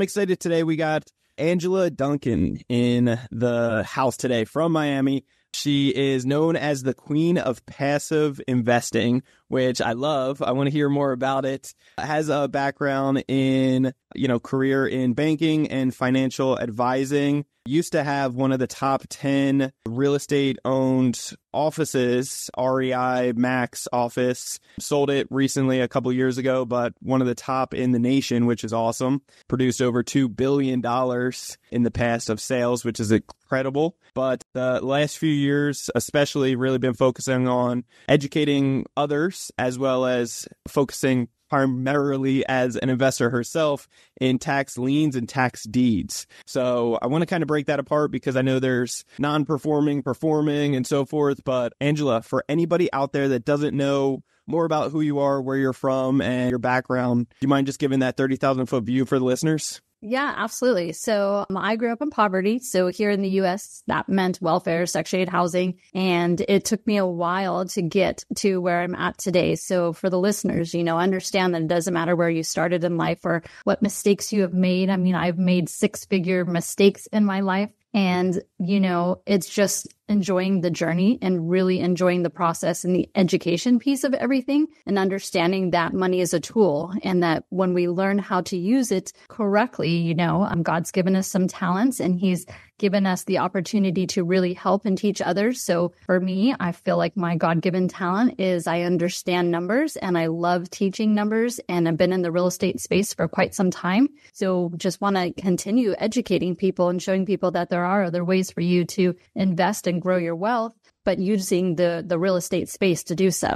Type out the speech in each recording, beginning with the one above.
excited today. We got Angela Duncan in the house today from Miami. She is known as the Queen of Passive Investing, which I love. I want to hear more about it. Has a background in, career in banking and financial advising. Used to have one of the top 10 real estate owned offices, REI Max office. Sold it recently a couple years ago, but one of the top in the nation, which is awesome. Produced over $2 billion in the past of sales, which is incredible. But the last few years, especially, really been focusing on educating others, as well as focusing primarily as an investor herself in tax liens and tax deeds. So I want to kind of break that apart because I know there's non-performing, performing, and so forth. But Angela, for anybody out there that doesn't know more about who you are, where you're from, and your background, do you mind just giving that 30,000 foot view for the listeners? Yeah, absolutely. So I grew up in poverty. So here in the U.S., that meant welfare, Section 8 housing. And it took me a while to get to where I'm at today. So for the listeners, understand that it doesn't matter where you started in life or what mistakes you have made. I mean, I've made 6-figure mistakes in my life. And, it's just enjoying the journey and really enjoying the process and the education piece of everything and understanding that money is a tool and that when we learn how to use it correctly, God's given us some talents and he's given us the opportunity to really help and teach others. So for me, I feel like my God-given talent is I understand numbers and I love teaching numbers and I've been in the real estate space for quite some time. So just want to continue educating people and showing people that there are other ways for you to invest and grow your wealth, but using the real estate space to do so.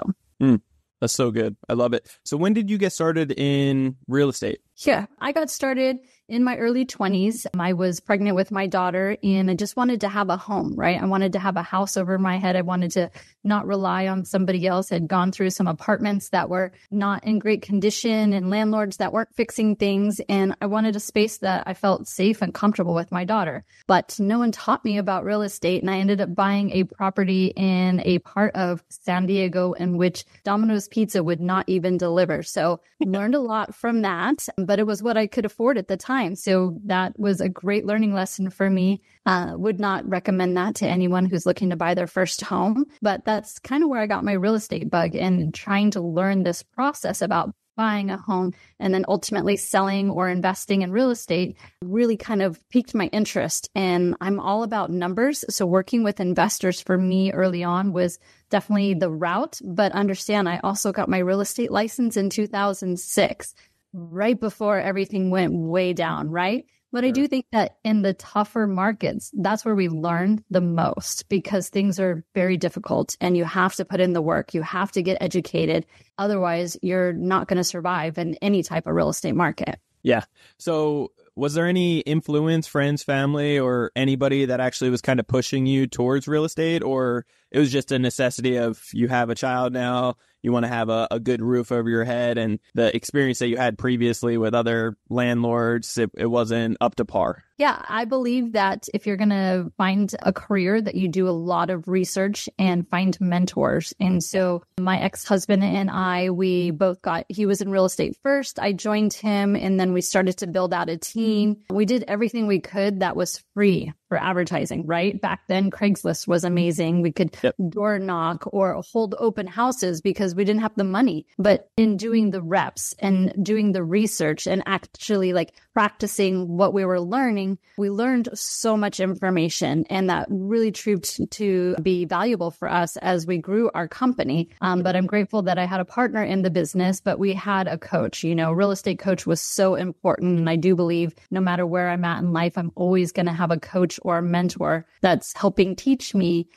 That's so good. I love it. So when did you get started in real estate? Yeah, I got started in my early 20s. I was pregnant with my daughter and I just wanted to have a home, right? I wanted to have a house over my head. I wanted to not rely on somebody else. I'd gone through some apartments that were not in great condition and landlords that weren't fixing things. And I wanted a space that I felt safe and comfortable with my daughter. But no one taught me about real estate. And I ended up buying a property in a part of San Diego in which Domino's Pizza would not even deliver. So learned a lot from that, but it was what I could afford at the time. So that was a great learning lesson for me. Would not recommend that to anyone who's looking to buy their first home. But that's kind of where I got my real estate bug and trying to learn this process about buying a home and then ultimately selling or investing in real estate really kind of piqued my interest. And I'm all about numbers. So working with investors for me early on was definitely the route. But understand, I also got my real estate license in 2006. Right before everything went way down, right? But I do think that in the tougher markets, that's where we learn the most because things are very difficult and you have to put in the work. You have to get educated. Otherwise, you're not going to survive in any type of real estate market. Yeah. So was there any influence, friends, family, or anybody that actually was kind of pushing you towards real estate? Or it was just a necessity of you have a child now, you want to have a good roof over your head, and the experience that you had previously with other landlords, it wasn't up to par? Yeah, I believe that if you're going to find a career that you do a lot of research and find mentors. And so my ex-husband and I, he was in real estate first. I joined him and then we started to build out a team. We did everything we could that was free for advertising, right? Back then, Craigslist was amazing. We could door knock or hold open houses because we didn't have the money. But in doing the reps and doing the research and actually practicing what we were learning, we learned so much information, and that really proved to be valuable for us as we grew our company. But I'm grateful that I had a partner in the business, but we had a coach. Real estate coach was so important. And I do believe no matter where I'm at in life, I'm always going to have a coach or a mentor that's helping teach me,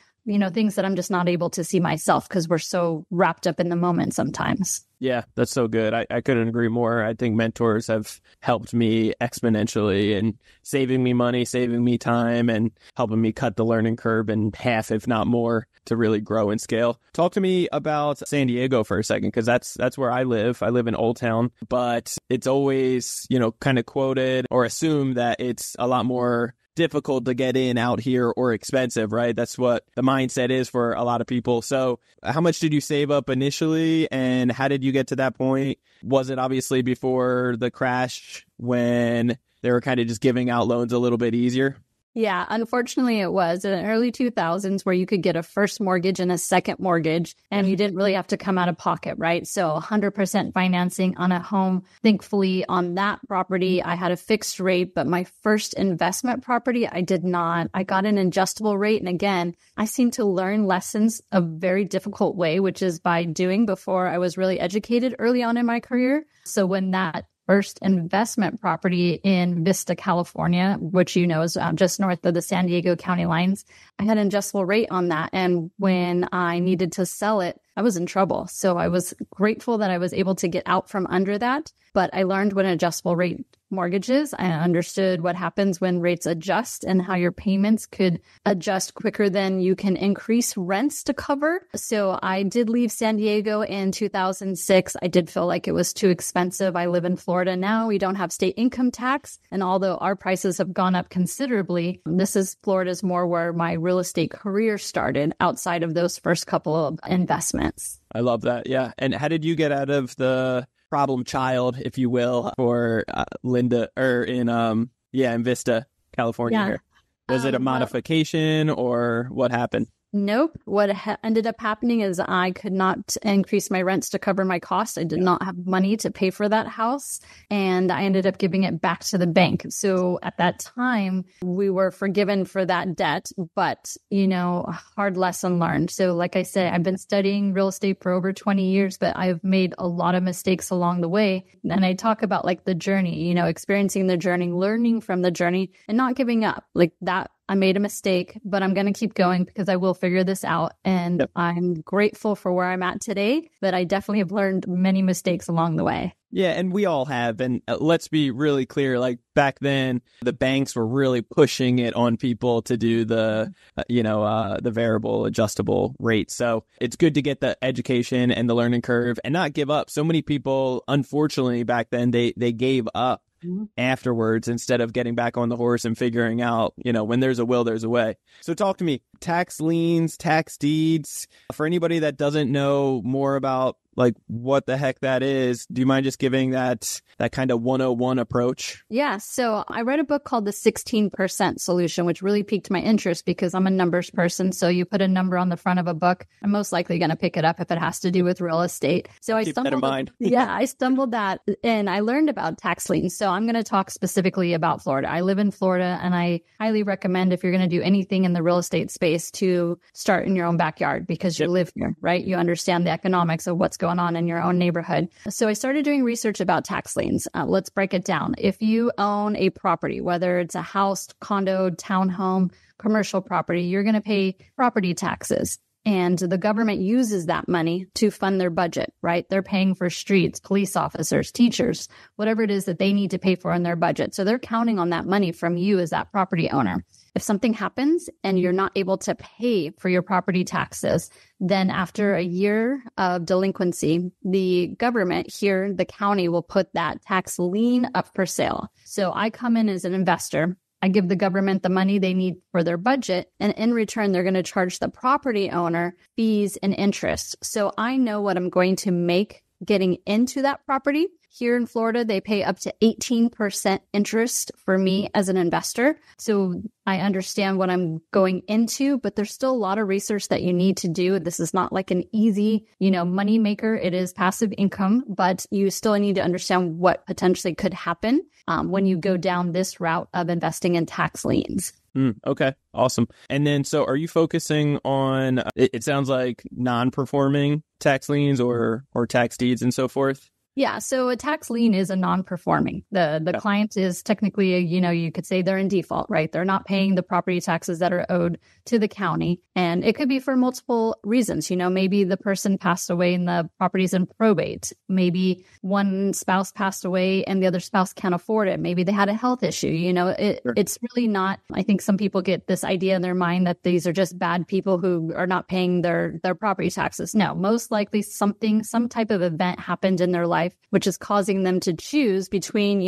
things that I'm just not able to see myself because we're so wrapped up in the moment sometimes. Yeah, that's so good. I couldn't agree more. I think mentors have helped me exponentially in saving me money, saving me time, and helping me cut the learning curve in half, if not more, to really grow and scale. Talk to me about San Diego for a second, because that's where I live. I live in Old Town, but it's always, kind of quoted or assumed that it's a lot more difficult to get in out here or expensive, right? That's what the mindset is for a lot of people. So how much did you save up initially and how did you get to that point? Was it obviously before the crash when they were kind of just giving out loans a little bit easier? Yeah, unfortunately it was in the early 2000s where you could get a first mortgage and a second mortgage and you didn't really have to come out of pocket, right? So 100% financing on a home. Thankfully on that property, I had a fixed rate, but my first investment property, I did not. I got an adjustable rate. And again, I seem to learn lessons a very difficult way, which is by doing before I was really educated early on in my career. So when that first investment property in Vista, California, which is just north of the San Diego County lines, I had an adjustable rate on that. And when I needed to sell it, I was in trouble. So I was grateful that I was able to get out from under that. But I learned what an adjustable rate mortgage is. I understood what happens when rates adjust and how your payments could adjust quicker than you can increase rents to cover. So I did leave San Diego in 2006. I did feel like it was too expensive. I live in Florida now. We don't have state income tax. And although our prices have gone up considerably, Florida's more where my real estate career started outside of those first couple of investments. I love that. Yeah. And how did you get out of the problem child, if you will, for Linda in Vista, California? Yeah. Here. Was it a modification or what happened? Nope. What ended up happening is I could not increase my rents to cover my costs. I did not have money to pay for that house, and I ended up giving it back to the bank. So at that time, we were forgiven for that debt, but, a hard lesson learned. So like I said, I've been studying real estate for over 20 years, but I've made a lot of mistakes along the way. And I talk about like the journey, experiencing the journey, learning from the journey, and not giving up like that. I made a mistake, but I'm going to keep going because I will figure this out. And yep. I'm grateful for where I'm at today, but I definitely have learned many mistakes along the way. Yeah, and we all have. And let's be really clear, like back then, the banks were really pushing it on people to do the variable adjustable rate. So it's good to get the education and the learning curve and not give up. So many people, unfortunately, back then, they gave up afterwards instead of getting back on the horse and figuring out, when there's a will, there's a way. So talk to me, tax liens, tax deeds. For anybody that doesn't know more about like what the heck that is, do you mind just giving that kind of 101 approach? Yeah. So I read a book called The 16% Solution, which really piqued my interest because I'm a numbers person. So you put a number on the front of a book, I'm most likely going to pick it up if it has to do with real estate. So I stumbled that and I learned about tax liens. So I'm going to talk specifically about Florida. I live in Florida, and I highly recommend if you're going to do anything in the real estate space to start in your own backyard because you live here, right? You understand the economics of what's going on in your own neighborhood. So I started doing research about tax liens. Let's break it down. If you own a property, whether it's a house, condo, townhome, commercial property, you're going to pay property taxes. And the government uses that money to fund their budget, right? They're paying for streets, police officers, teachers, whatever it is that they need to pay for in their budget. So they're counting on that money from you as that property owner. If something happens and you're not able to pay for your property taxes, then after a year of delinquency, the government here, the county, will put that tax lien up for sale. So I come in as an investor. I give the government the money they need for their budget, and in return, they're going to charge the property owner fees and interest. So I know what I'm going to make getting into that property. Here in Florida, they pay up to 18% interest for me as an investor. So I understand what I'm going into, but there's still a lot of research that you need to do. This is not like an easy, money maker. It is passive income, but you still need to understand what potentially could happen when you go down this route of investing in tax liens. Okay, awesome. And then, so are you focusing on, it sounds like non-performing tax liens or tax deeds and so forth? Yeah. So a tax lien is a non-performing. The client is technically, you could say they're in default, right? They're not paying the property taxes that are owed to the county. And it could be for multiple reasons. Maybe the person passed away and the property's in probate. Maybe one spouse passed away and the other spouse can't afford it. Maybe they had a health issue. It's really not, I think some people get this idea in their mind that these are just bad people who are not paying their property taxes. No, most likely some type of event happened in their life, which is causing them to choose between,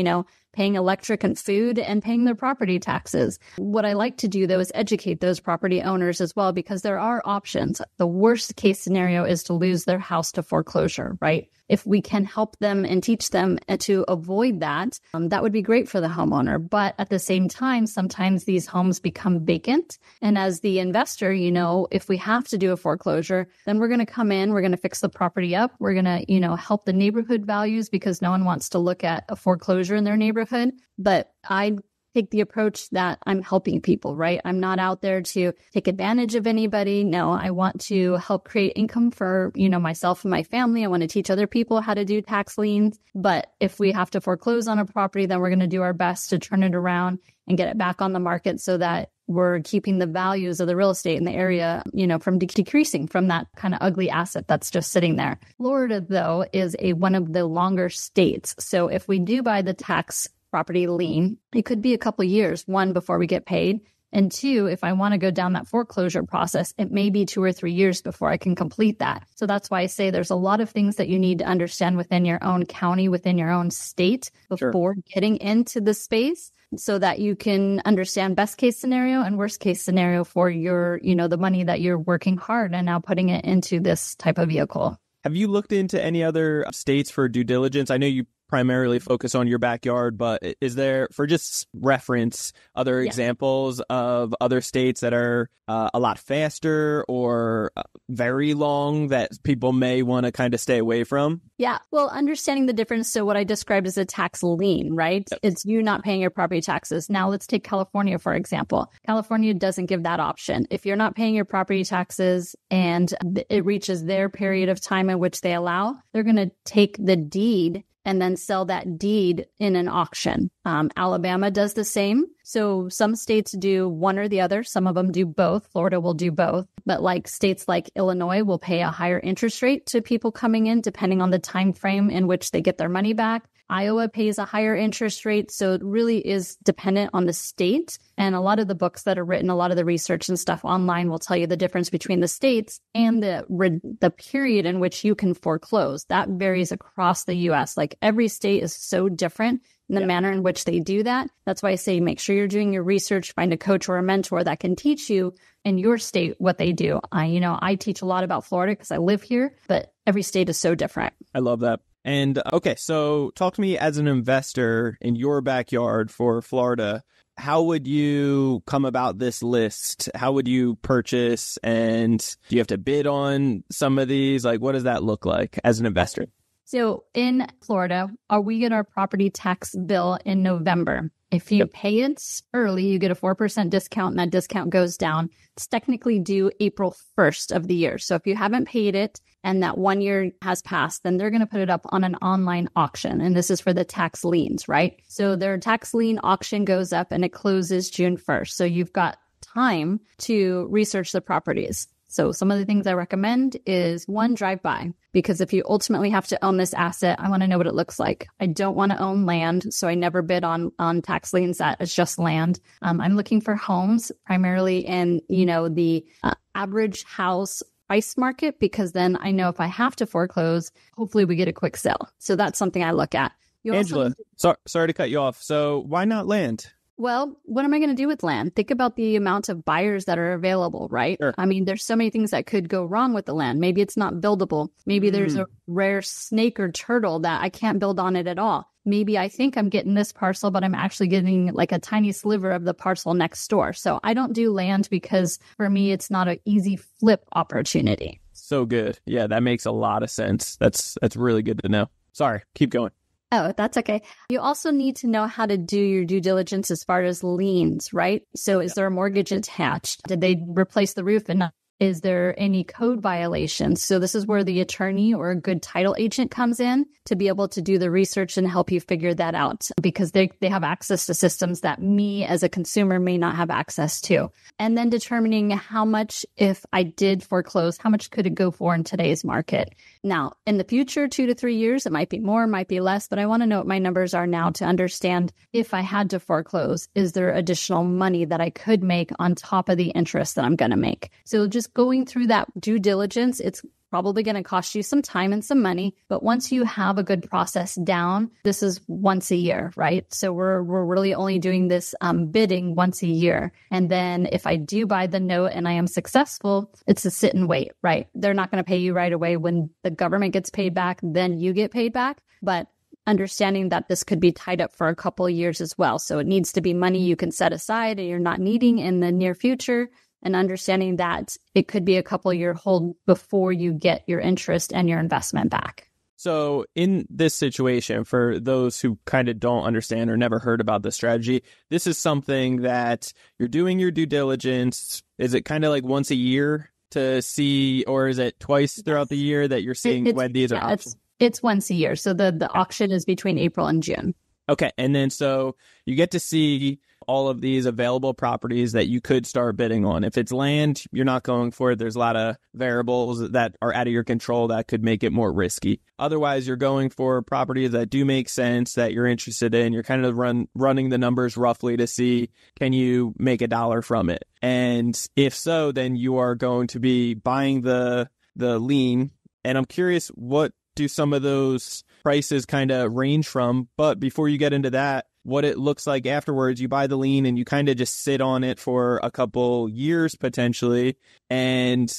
paying electric and food, and paying their property taxes. What I like to do, though, is educate those property owners as well, because there are options. The worst case scenario is to lose their house to foreclosure, right? If we can help them and teach them to avoid that, that would be great for the homeowner. But at the same time, sometimes these homes become vacant. And as the investor, if we have to do a foreclosure, then we're going to come in, we're going to fix the property up. We're going to, help the neighborhood values, because no one wants to look at a foreclosure in their neighborhood. But I take the approach that I'm helping people, right? I'm not out there to take advantage of anybody. No, I want to help create income for, myself and my family. I want to teach other people how to do tax liens. But if we have to foreclose on a property, then we're going to do our best to turn it around and get it back on the market so that we're keeping the values of the real estate in the area, from decreasing from that kind of ugly asset that's just sitting there. Florida, though, is one of the longer states. So if we do buy the tax property lien, it could be a couple of years, one, before we get paid. And two, if I want to go down that foreclosure process, it may be 2 or 3 years before I can complete that. So that's why I say there's a lot of things that you need to understand within your own county, within your own state before getting into the space, so that you can understand best case scenario and worst case scenario for your, the money that you're working hard and now putting it into this type of vehicle. Have you looked into any other states for due diligence? I know you primarily focus on your backyard, but is there, for just reference, other examples of other states that are a lot faster or very long that people may want to kind of stay away from? Yeah. Well, understanding the difference. So what I described as a tax lien, right? Yep. It's you not paying your property taxes. Now let's take California, for example. California doesn't give that option. If you're not paying your property taxes and it reaches their period of time in which they allow, they're going to take the deed and then sell that deed in an auction. Alabama does the same. So some states do one or the other. Some of them do both. Florida will do both. But like states like Illinois will pay a higher interest rate to people coming in, depending on the time frame in which they get their money back. Iowa pays a higher interest rate. So it really is dependent on the state. And a lot of the books that are written, a lot of the research and stuff online will tell you the difference between the states and the period in which you can foreclose. That varies across the U.S. Like every state is so different in the manner in which they do that. That's why I say make sure you're doing your research, find a coach or a mentor that can teach you in your state what they do. I teach a lot about Florida because I live here, but every state is so different. I love that. And okay, so talk to me as an investor in your backyard for Florida. How would you come about this list? How would you purchase? And do you have to bid on some of these? Like, what does that look like as an investor? So in Florida, we get our property tax bill in November. If you pay it early, you get a 4% discount, and that discount goes down. It's technically due April 1st of the year. So if you haven't paid it and that 1 year has passed, then they're going to put it up on an online auction. And this is for the tax liens, right? So their tax lien auction goes up and it closes June 1st. So you've got time to research the properties. So some of the things I recommend is one, drive by, because if you ultimately have to own this asset, I want to know what it looks like. I don't want to own land, so I never bid on tax liens that is just land. I'm looking for homes primarily in, the average house price market, because then I know if I have to foreclose, hopefully we get a quick sale. So that's something I look at. Angela, sorry to cut you off. So why not land? Well, what am I going to do with land? Think about the amount of buyers that are available, right? Sure. I mean, there's so many things that could go wrong with the land. Maybe it's not buildable. Maybe there's a rare snake or turtle that I can't build on it at all. Maybe I think I'm getting this parcel, but I'm actually getting like a tiny sliver of the parcel next door. So I don't do land because for me, it's not an easy flip opportunity. So good. Yeah, that makes a lot of sense. That's really good to know. Sorry, keep going. Oh, that's okay. You also need to know how to do your due diligence as far as liens, right? So is there a mortgage attached? Did they replace the roof? And is there any code violations? So this is where the attorney or a good title agent comes in to be able to do the research and help you figure that out, because they have access to systems that me as a consumer may not have access to. And then determining how much, if I did foreclose, how much could it go for in today's market? Now, in the future, 2 to 3 years, it might be more, might be less, but I want to know what my numbers are now to understand if I had to foreclose, is there additional money that I could make on top of the interest that I'm going to make? So just just going through that due diligence, it's probably going to cost you some time and some money. But once you have a good process down, this is once a year, right? So we're really only doing this bidding once a year. And then if I do buy the note and I am successful, it's a sit and wait, right? They're not going to pay you right away. When the government gets paid back, then you get paid back. But understanding that this could be tied up for a couple of years as well. So it needs to be money you can set aside and you're not needing in the near future. And understanding that it could be a couple year hold before you get your interest and your investment back. So in this situation, for those who kind of don't understand or never heard about the strategy, this is something that you're doing your due diligence. Is it kind of like once a year to see, or is it twice throughout the year that you're seeing when these are auctioned? It's once a year. So the auction is between April and June. Okay. And then so you get to see all of these available properties that you could start bidding on. If it's land, you're not going for it. There's a lot of variables that are out of your control that could make it more risky. Otherwise, you're going for properties that do make sense, that you're interested in. You're kind of running the numbers roughly to see, can you make $1 from it? And if so, then you are going to be buying the lien. And I'm curious, what do some of those prices kind of range from? But before you get into that, what it looks like afterwards, you buy the lien and you kind of just sit on it for a couple years potentially. And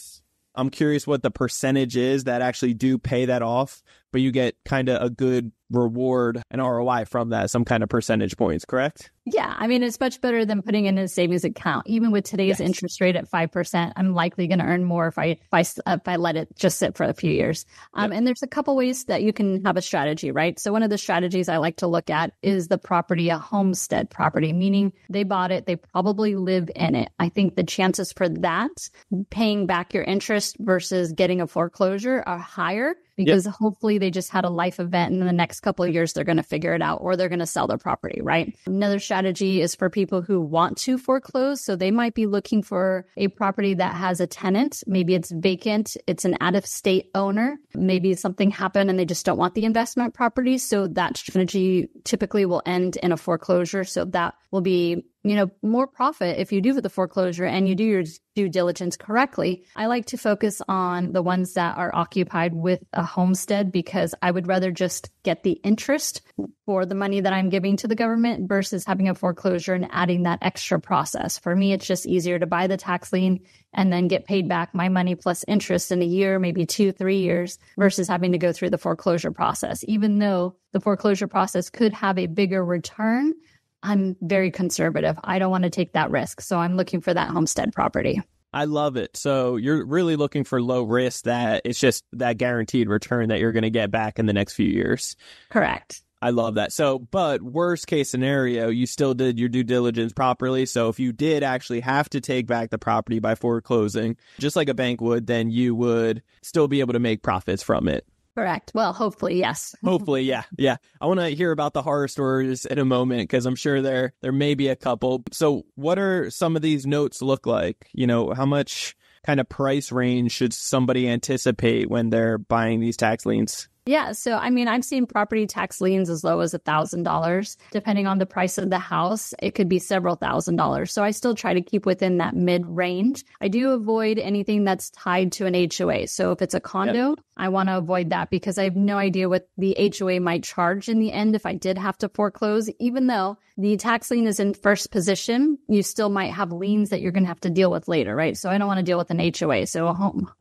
I'm curious what the percentage is that actually do pay that off, but you get kind of a good reward and ROI from that, some kind of percentage points, correct? Yeah, I mean, it's much better than putting in a savings account. Even with today's interest rate at 5%, I'm likely going to earn more if I let it just sit for a few years. And there's a couple ways that you can have a strategy, right? So one of the strategies I like to look at is the property, a homestead property, meaning they bought it, they probably live in it. I think the chances for that, paying back your interest versus getting a foreclosure, are higher because hopefully they just had a life event and in the next couple of years they're going to figure it out or they're going to sell their property, right? Another strategy is for people who want to foreclose. So they might be looking for a property that has a tenant. Maybe it's vacant. It's an out-of-state owner. Maybe something happened and they just don't want the investment property. So that strategy typically will end in a foreclosure. So that will be more profit if you do the foreclosure and you do your due diligence correctly. I like to focus on the ones that are occupied with a homestead because I would rather just get the interest for the money that I'm giving to the government versus having a foreclosure and adding that extra process. For me, it's just easier to buy the tax lien and then get paid back my money plus interest in a year, maybe 2-3 years, versus having to go through the foreclosure process. Even though the foreclosure process could have a bigger return, I'm very conservative. I don't want to take that risk. So I'm looking for that homestead property. I love it. So you're really looking for low risk, that it's just that guaranteed return that you're going to get back in the next few years. Correct. I love that. So, but worst case scenario, you still did your due diligence properly. So if you did actually have to take back the property by foreclosing, just like a bank would, then you would still be able to make profits from it. Correct. Well, hopefully, yes. Hopefully, yeah. Yeah. I want to hear about the horror stories in a moment because I'm sure there may be a couple. So what are some of these notes look like? How much kind of price range should somebody anticipate when they're buying these tax liens? Yeah. So, I mean, I've seen property tax liens as low as $1,000. Depending on the price of the house, it could be several $1,000s. So I still try to keep within that mid range. I do avoid anything that's tied to an HOA. So if it's a condo, I want to avoid that because I have no idea what the HOA might charge in the end if I did have to foreclose. Even though the tax lien is in first position, you still might have liens that you're going to have to deal with later, right? So I don't want to deal with an HOA. So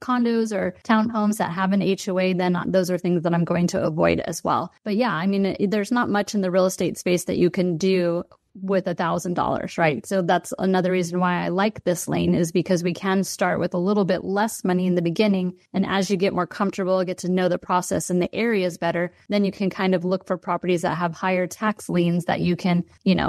condos or townhomes that have an HOA, then those are things that I'm going to avoid as well. But yeah, I mean, there's not much in the real estate space that you can do with $1,000, right? So that's another reason why I like this lane, is because we can start with a little bit less money in the beginning. And as you get more comfortable, get to know the process and the areas better, then you can kind of look for properties that have higher tax liens that you can,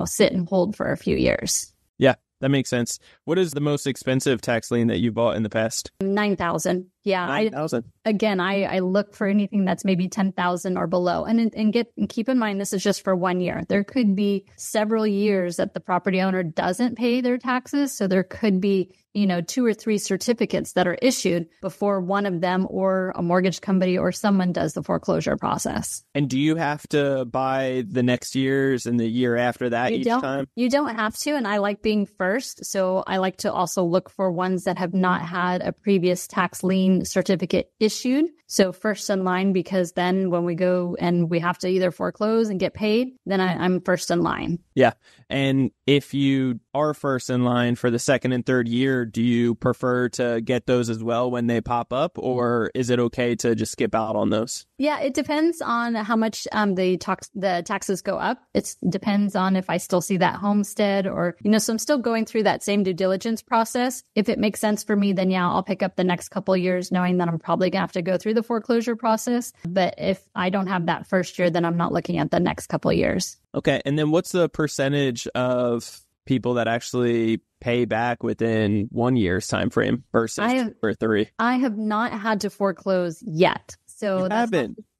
sit and hold for a few years. Yeah, that makes sense. What is the most expensive tax lien that you bought in the past? $9,000. Yeah. $9,000. I look for anything that's maybe $10,000 or below. And keep in mind, this is just for 1 year. There could be several years that the property owner doesn't pay their taxes. So there could be, 2 or 3 certificates that are issued before one of them or a mortgage company or someone does the foreclosure process. And do you have to buy the next year's and the year after that time? You don't have to. And I like being first. So I like to also look for ones that have not had a previous tax lien certificate issued. So first in line, because then when we go and we have to either foreclose and get paid, then I'm first in line. Yeah. And if you are first in line for the second and third year, do you prefer to get those as well when they pop up, or is it okay to just skip out on those? Yeah, it depends on how much the taxes go up. It depends on if I still see that homestead or, so I'm still going through that same due diligence process. If it makes sense for me, then yeah, I'll pick up the next couple of years knowing that I'm probably going to have to go through the foreclosure process. But if I don't have that first year, then I'm not looking at the next couple of years. Okay. And then what's the percentage of people that actually pay back within 1 year's time frame versus 3? I have not had to foreclose yet. So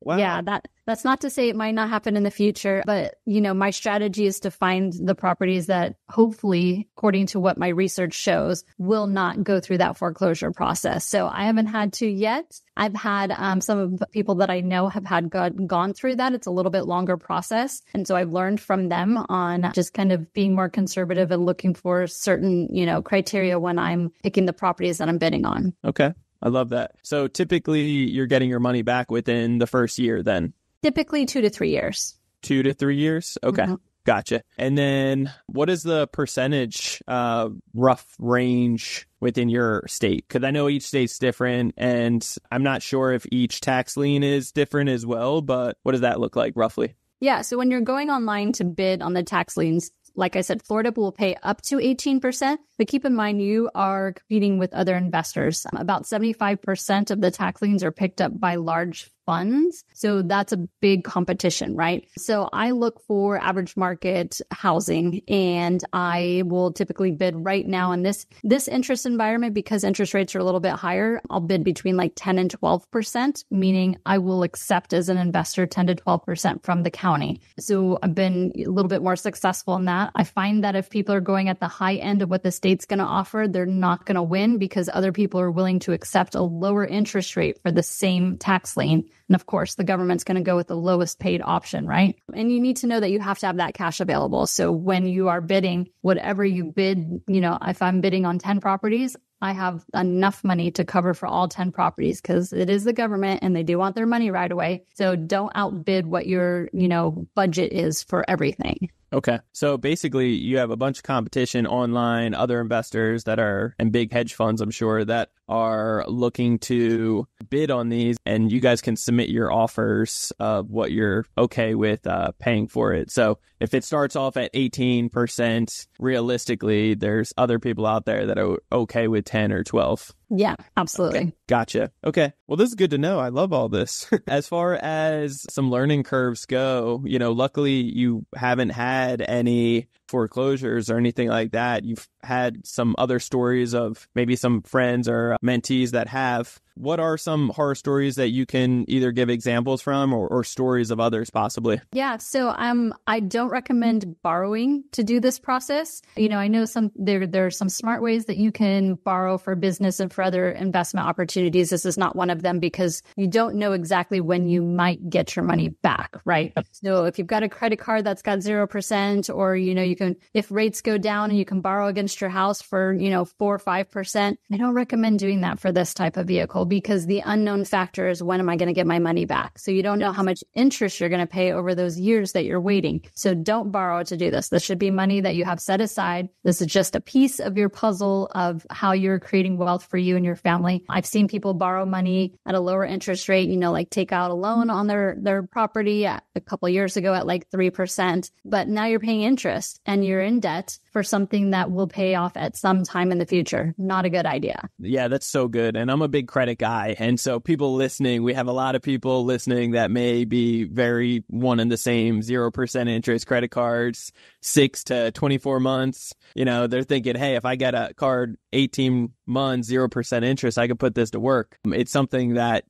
Wow. Yeah, that's not to say it might not happen in the future, but my strategy is to find the properties that hopefully, according to what my research shows, will not go through that foreclosure process. So I haven't had to yet. I've had some of the people that I know have had gone through that. It's a little bit longer process. And so I've learned from them on just kind of being more conservative and looking for certain, criteria when I'm picking the properties that I'm bidding on. Okay. I love that. So typically you're getting your money back within the first year then? Typically 2 to 3 years. 2 to 3 years? Okay. Mm-hmm. Gotcha. And then what is the percentage rough range within your state? Because I know each state's different, and I'm not sure if each tax lien is different as well, but what does that look like roughly? Yeah. So when you're going online to bid on the tax liens, like I said, Florida will pay up to 18%, but keep in mind you are competing with other investors. About 75% of the tax liens are picked up by large funds. So that's a big competition, right? So I look for average market housing, and I will typically bid right now in this interest environment, because interest rates are a little bit higher. I'll bid between like 10 and 12%, meaning I will accept as an investor 10 to 12% from the county. So I've been a little bit more successful in that. I find that if people are going at the high end of what the state's going to offer, they're not going to win, because other people are willing to accept a lower interest rate for the same tax lien. And of course, the government's going to go with the lowest paid option, right? And you need to know that you have to have that cash available. So when you are bidding, whatever you bid, if I'm bidding on 10 properties, I have enough money to cover for all 10 properties, because it is the government and they do want their money right away. So don't outbid what your, budget is for everything. Okay. So basically you have a bunch of competition online, other investors and big hedge funds, I'm sure, that are looking to bid on these, and you guys can submit your offers of what you're okay with paying for it. So if it starts off at 18%, realistically, there's other people out there that are okay with 10 or 12. Yeah, absolutely. Okay. Gotcha. Okay. Well, this is good to know. I love all this. As far as some learning curves go, luckily you haven't had any foreclosures or anything like that. You've had some other stories of maybe some friends or mentees that have. What are some horror stories that you can either give examples from or stories of others possibly? Yeah. So I don't recommend borrowing to do this process. I know there are some smart ways that you can borrow for business and for other investment opportunities. This is not one of them, because you don't know exactly when you might get your money back, right? So if you've got a credit card that's got 0%, or, you can, if rates go down and you can borrow against your house for, 4 or 5%, I don't recommend doing that for this type of vehicle, because the unknown factor is, when am I going to get my money back? So you don't know how much interest you're going to pay over those years that you're waiting. So don't borrow to do this. This should be money that you have set aside. This is just a piece of your puzzle of how you're creating wealth for you and your family. I've seen people borrow money at a lower interest rate, like take out a loan on their property a couple of years ago at like 3%, but now you're paying interest and you're in debt for something that will pay off at some time in the future. Not a good idea. Yeah, that's so good. And I'm a big credit guy. And so people listening, we have a lot of people listening that may be very one and the same, 0% interest credit cards, 6 to 24 months. They're thinking, hey, if I get a card 18 months, 0% interest, I could put this to work. It's something that,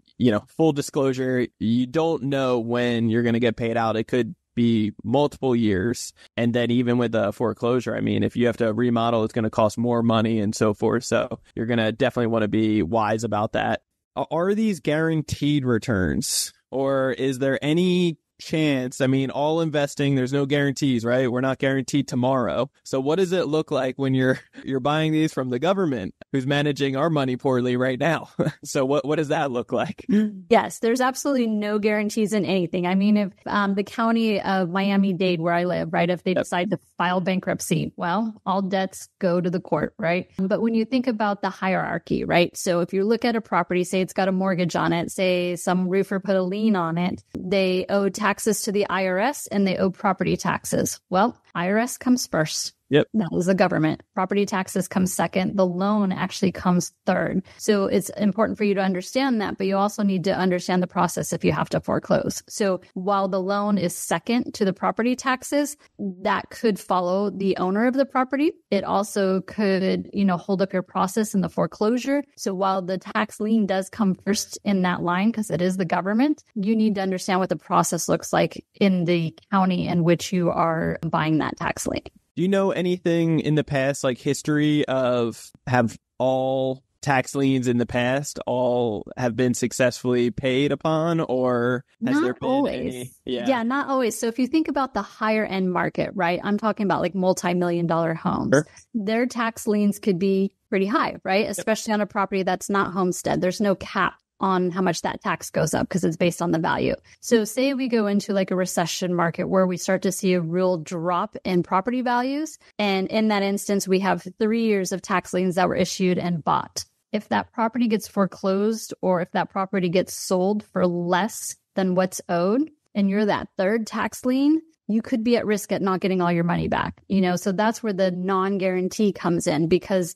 full disclosure, you don't know when you're going to get paid out. It could be multiple years. And then even with a foreclosure, I mean, if you have to remodel, it's going to cost more money and so forth. So you're going to definitely want to be wise about that. Are these guaranteed returns, or is there any chance? I mean, all investing, there's no guarantees, right? We're not guaranteed tomorrow. So what does it look like when you're buying these from the government who's managing our money poorly right now? So what does that look like? Yes, there's absolutely no guarantees in anything. I mean, if the county of Miami-Dade, where I live, right, if they decide to file bankruptcy, well, all debts go to the court, right? But when you think about the hierarchy, right? So if you look at a property, say it's got a mortgage on it, say some roofer put a lien on it, they owe taxes to the IRS and they owe property taxes. Well, IRS comes first. Yep. That was the government. Property taxes come second. The loan actually comes third. So it's important for you to understand that, but you also need to understand the process if you have to foreclose. So while the loan is second to the property taxes, that could follow the owner of the property. It also could, hold up your process in the foreclosure. So while the tax lien does come first in that line, because it is the government, you need to understand what the process looks like in the county in which you are buying that tax lien. Do you know anything in the past, like history of have all tax liens in the past all have been successfully paid upon, or has there been always. any? Yeah, not always. So if you think about the higher end market, right? I'm talking about like multi-million-dollar homes. Sure. Their tax liens could be pretty high, right? Especially on a property that's not homestead. There's no cap on how much that tax goes up because it's based on the value. So say we go into like a recession market where we start to see a real drop in property values. And in that instance, we have 3 years of tax liens that were issued and bought. If that property gets foreclosed or if that property gets sold for less than what's owed, and you're that third tax lien, you could be at risk at not getting all your money back. So that's where the non-guarantee comes in, because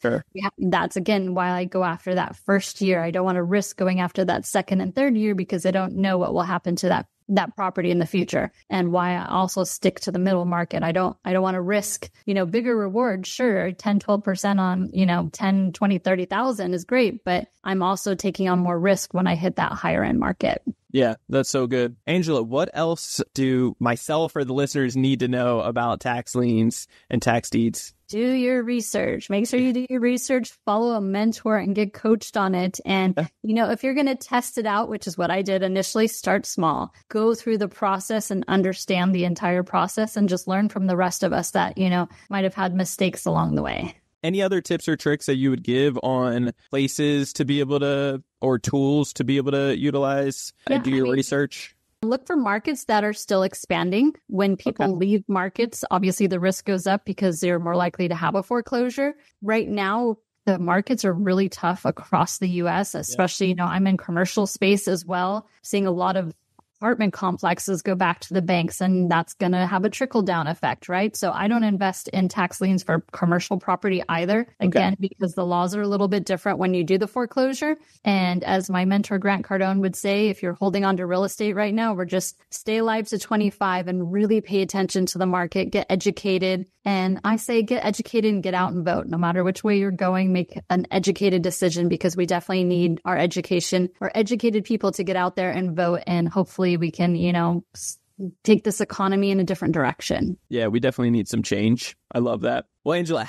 that's, again, why I go after that first year. I don't want to risk going after that second and third year because I don't know what will happen to that property in the future, and why I also stick to the middle market. I don't want to risk, bigger reward. Sure, 10, 12% on, 10, 20, 30,000 is great, but I'm also taking on more risk when I hit that higher end market. Yeah, that's so good. Angela, what else do myself or the listeners need to know about tax liens and tax deeds? Do your research. Make sure you do your research, follow a mentor and get coached on it. And, if you're going to test it out, which is what I did initially, start small, go through the process and understand the entire process and just learn from the rest of us that, might have had mistakes along the way. Any other tips or tricks that you would give on places to be able to, or tools to be able to utilize, do your research? Look for markets that are still expanding. When people leave markets, obviously the risk goes up because they're more likely to have a foreclosure. Right now, the markets are really tough across the U.S., especially, I'm in commercial space as well, seeing a lot of apartment complexes go back to the banks, and that's going to have a trickle down effect, right? So I don't invest in tax liens for commercial property either, again, because the laws are a little bit different when you do the foreclosure. And as my mentor, Grant Cardone, would say, if you're holding on to real estate right now, we're just stay alive to 25 and really pay attention to the market, get educated. And I say get educated and get out and vote. No matter which way you're going, make an educated decision, because we definitely need our education, or educated people to get out there and vote. And hopefully we can, take this economy in a different direction. Yeah, we definitely need some change. I love that. Well, Angela,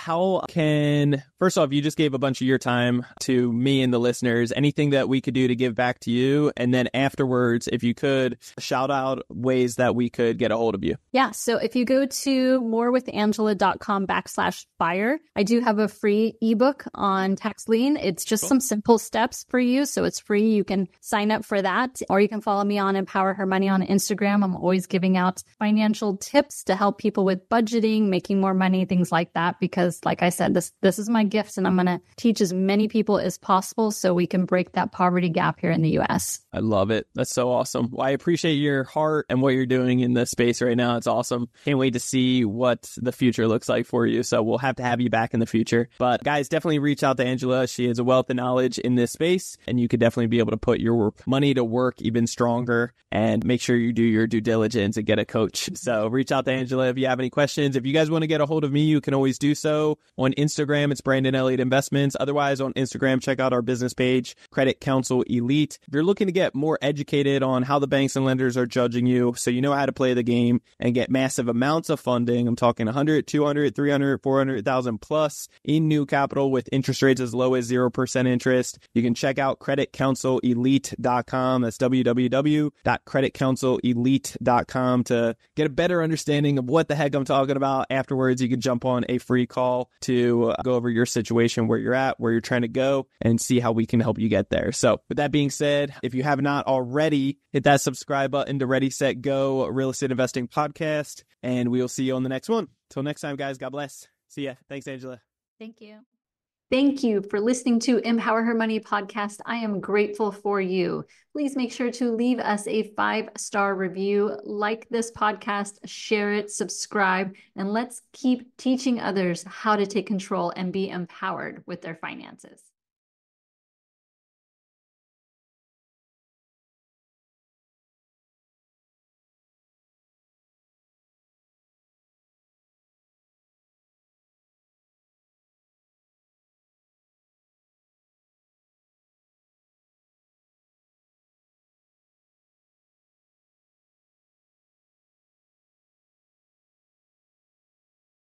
first off, you just gave a bunch of your time to me and the listeners. Anything that we could do to give back to you? And then afterwards, if you could shout out ways that we could get a hold of you. Yeah. So if you go to morewithangela.com/fire, I do have a free ebook on tax lien. It's just some simple steps for you. So it's free. You can sign up for that, or you can follow me on Empower Her Money on Instagram. I'm always giving out financial tips to help people with budgeting, making more money, things like that. Because like I said, this is my gift, and I'm going to teach as many people as possible so we can break that poverty gap here in the U.S. I love it. That's so awesome. Well, I appreciate your heart and what you're doing in this space right now. It's awesome. Can't wait to see what the future looks like for you. So we'll have to have you back in the future. But guys, definitely reach out to Angela. She has a wealth of knowledge in this space, and you could definitely be able to put your money to work even stronger, and make sure you do your due diligence and get a coach. So reach out to Angela if you have any questions. If you guys want to get a hold of me, you can always do so. On Instagram, it's Brandon Elliott Investments. Otherwise, on Instagram, check out our business page, Credit Counsel Elite. If you're looking to get more educated on how the banks and lenders are judging you so you know how to play the game and get massive amounts of funding, I'm talking 100, 200, 300, 400,000 plus in new capital with interest rates as low as 0% interest, you can check out creditcounselelite.com. That's www.creditcounselelite.com to get a better understanding of what the heck I'm talking about. Afterwards, you can jump on a free call to go over your situation, where you're at, where you're trying to go, and see how we can help you get there. So with that being said, if you have not already, hit that subscribe button to Ready, Set, Go Real Estate Investing Podcast, and we will see you on the next one. Till next time, guys, God bless. See ya. Thanks, Angela. Thank you. Thank you for listening to Empower Her Money podcast. I am grateful for you. Please make sure to leave us a 5-star review, like this podcast, share it, subscribe, and let's keep teaching others how to take control and be empowered with their finances.